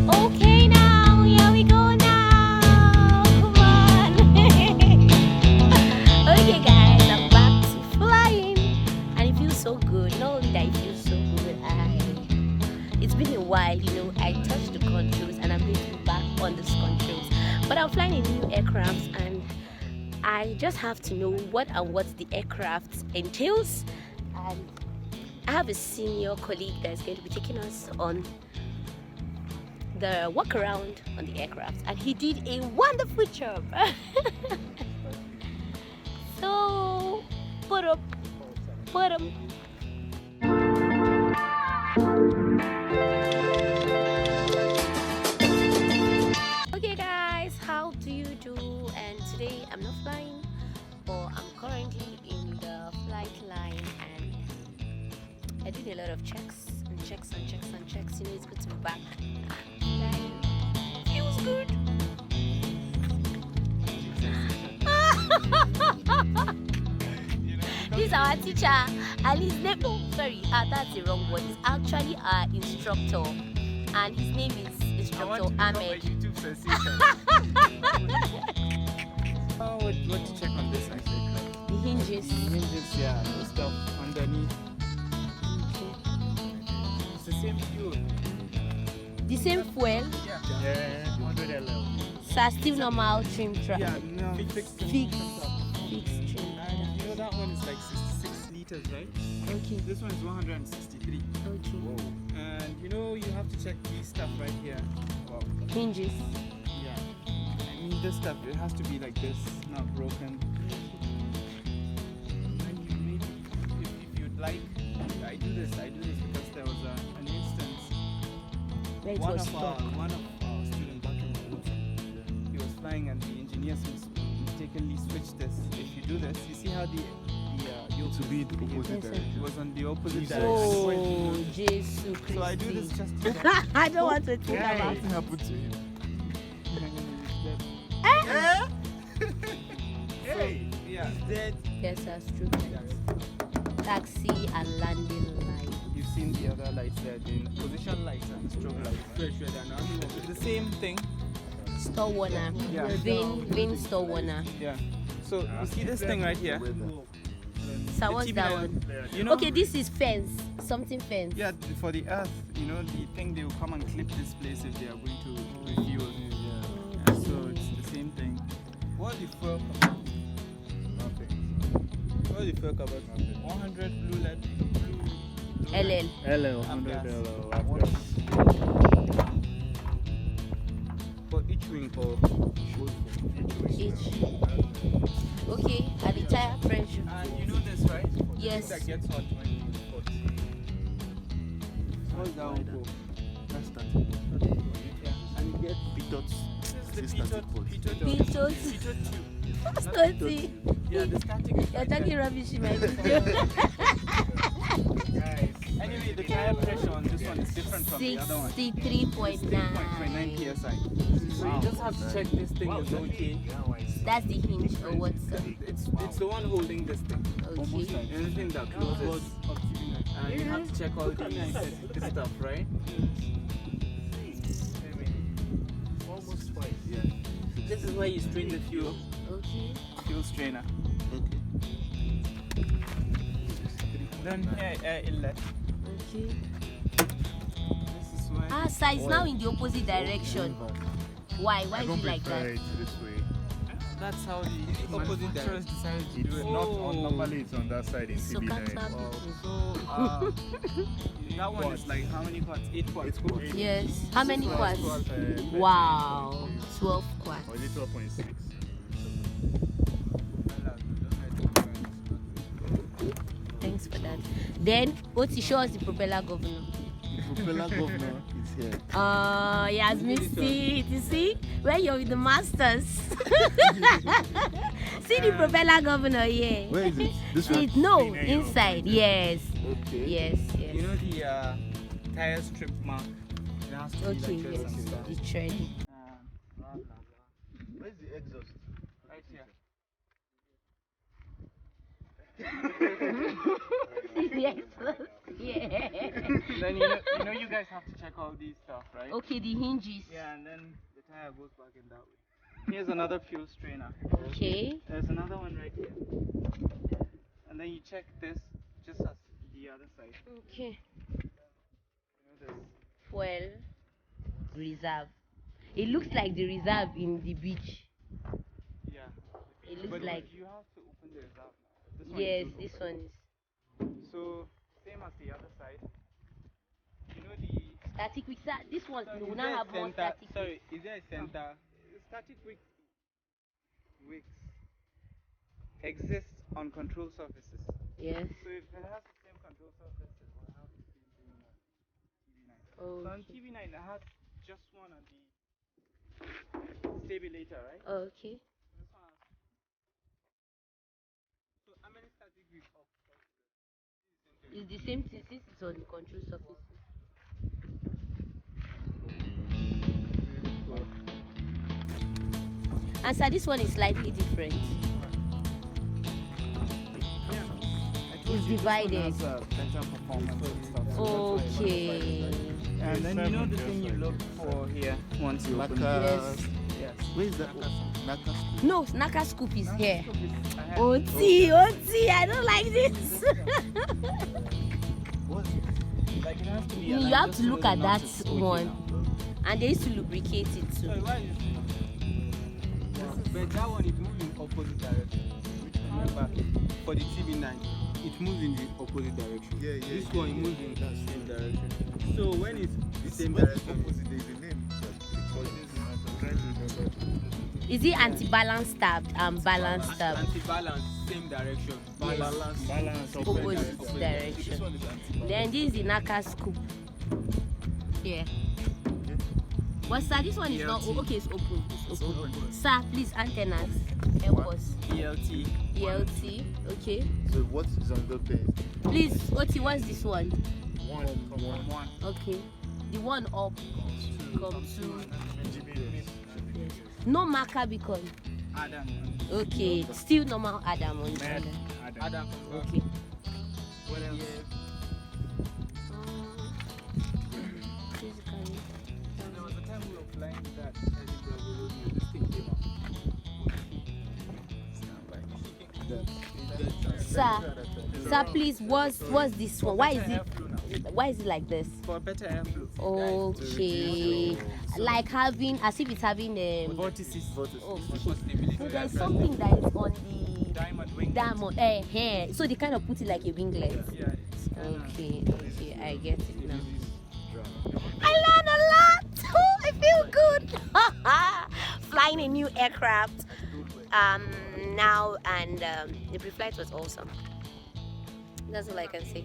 Okay, now here we go now. Come on. Okay, guys, I'm back to flying, and it feels so good. Not only that, it feels so good. It's been a while, you know. I touched the controls, and I'm going to be back on these controls. But I'm flying a new aircraft, and I just have to know what the aircraft entails. And I have a senior colleague that's going to be taking us on the walk around on the aircraft, and he did a wonderful job. So put up. Okay guys, how do you do? And today I'm not flying, but I'm currently in the flight line, and I did a lot of checks. You know, it's good to be back. Feels good. This is our teacher, and his name, that's the wrong word. It's actually our instructor, and his name is Instructor Ahmed. YouTube sensation. What to check on this actually? The hinges. Yeah, the stuff underneath. Okay. It's the same fuel. The same fuel. Yeah, 100 LL. So still normal trim track. Yeah, no, fixed Fixed trim. And you know that one is like 66 liters, right? Okay. This one is 163. Okay. Whoa. And you know you have to check these stuff right here. Wow. Hinges. Yeah. I mean this stuff, it has to be like this, not broken. And you maybe, if you'd like, I do this because there was an instance. Where it One was of stuck. our students back in the woods, he was flying and the engineers mistakenly switched this. If you do this, you see how the to be the opposite Yes, direction. it was on the opposite Oh, direction. Jesus Christ. So I do this just to check. I don't want to think about Nothing it. happened to him. Hey, yeah, dead. Yes, that's true. Taxi and landing line. You've seen the other lights there, the position lights and strobe lights. The same thing. Store warner. Yeah. Vein store warner. Yeah. So you see this thing right here? So The what's that TB20, one? You know, Okay, this is fence. Something fence. yeah, for the earth, you know, the thing they will come and clip this place if they are going to refuel. Yeah, so it's the same thing. What the fuel cover? Nothing. What the fuel cover? 100 blue LED. LL. LL, 100 LL. For each wing, for Each. Okay, and the tire pressure. and you know this, right? Yes. That gets hot when you put. What's that one for? That's that. Yeah, and you get Pitot. this is the Static port. Pitot. pitot tube. Scotty, Yeah, the static. is you're like talking that. rubbish in my video. Guys. Anyway, the tire pressure on this one is different from the other one. 63.9. 0.9 psi. So you just have to check this thing is okay. That's the hinge or what's the It's the one holding this thing. okay. Anything that closes. And you have to check all this stuff, right? Almost 5. Yeah. This is where you strain the fuel Okay. strainer. Okay. Then here air inlet. Okay. This is where So it's now in the opposite direction. Why? Why I is don't it like prefer that? it this way. that's how the opposite Manufacturers decided to It's do it. not on, normally it's on that side in So TB9. Qatar Oh, people. so that one is like how many quads? 8 quads. 8 quads. Yes. How many quads? Uh, Wow. 12 quads. Or is it 12.6? Thanks for that. Then, Oti, show us the propeller governor. The propeller governor is here. He has missed it. You see? When you're with the masters. See the propeller governor here. Where is it? This See one? it? No, inside. Yes. Okay. Yes, You yes. know the tire strip mark? It has to be Okay, like this and yes. stuff. The tread. Blah, blah, blah. Where's the exhaust? Right here. See the exhaust? Yeah. Then you guys have to check all these stuff, right? Okay, the hinges. Yeah, and then the tire goes back in that way. Here's another fuel strainer. Okay. There's another one right here. And then you check this just as the other side. Okay. This. Fuel reserve. It looks like the reserve in the beach. Yeah. It looks But like. you have to open the reserve now. This one Yes, you don't this open. one is. So same as the other side. You know the Static quick. This one sorry, will is not there a have more center? static. Sorry, is there a center? Static wicks exists on control surfaces. Yes. So if it has the same control surface, it will have the same thing on TB9. Oh. So on TB9 it has just one on the stabilizer, right? Okay. This one has. So how many static wicks up? It's the same thing since it's on the control surface. And so this one is slightly different. It's divided. Better performance and stuff. Okay. And then you know the thing you look for here once you open it. Yes. Yes. Where is that? Naka scoop. No, Naka scoop is here. Ahead. OT, I don't like this. What? Like it has to be You aligned have just to so look the at knot that is okay one. now. And they used to lubricate it too. Sorry, why is but that one is moving opposite direction. Remember, for the TB9, it moves in the opposite direction. Yeah, yeah. This yeah, one yeah, moves in the that's same direction. So when it's the same When direction, opposite, there's a name. Because I'm trying to remember. Is it anti-balance tabbed and balance tabbed? anti-balance, same direction. Balance. Opposite direction. This one is anti-balance. Then this is the Naka scoop. Here. But sir, this one is not okay, it's open. It's open. Sir, please, antennas. Help us. ELT. ELT, okay. So what is on the page? Please, Oti, what's this one? One. Okay. The one up. Come to. GPS. No marker beacon. Adam. Okay. Still normal Adam on the other. Adam. Okay. What else? Physically. There was a time we were flying with that Charlie Bravo Romeo. This thing came up. Sir, please, what's this one? Why is it like this? For better airflow. Okay, like having as if it's having Vortices. okay. So there's something that is on the Diamond wing. hair. So they kind of put it like a winglet. Yeah. Okay, I get it now. I learned a lot. I feel good. Flying a new aircraft now, and the pre-flight was awesome. That's all I can say.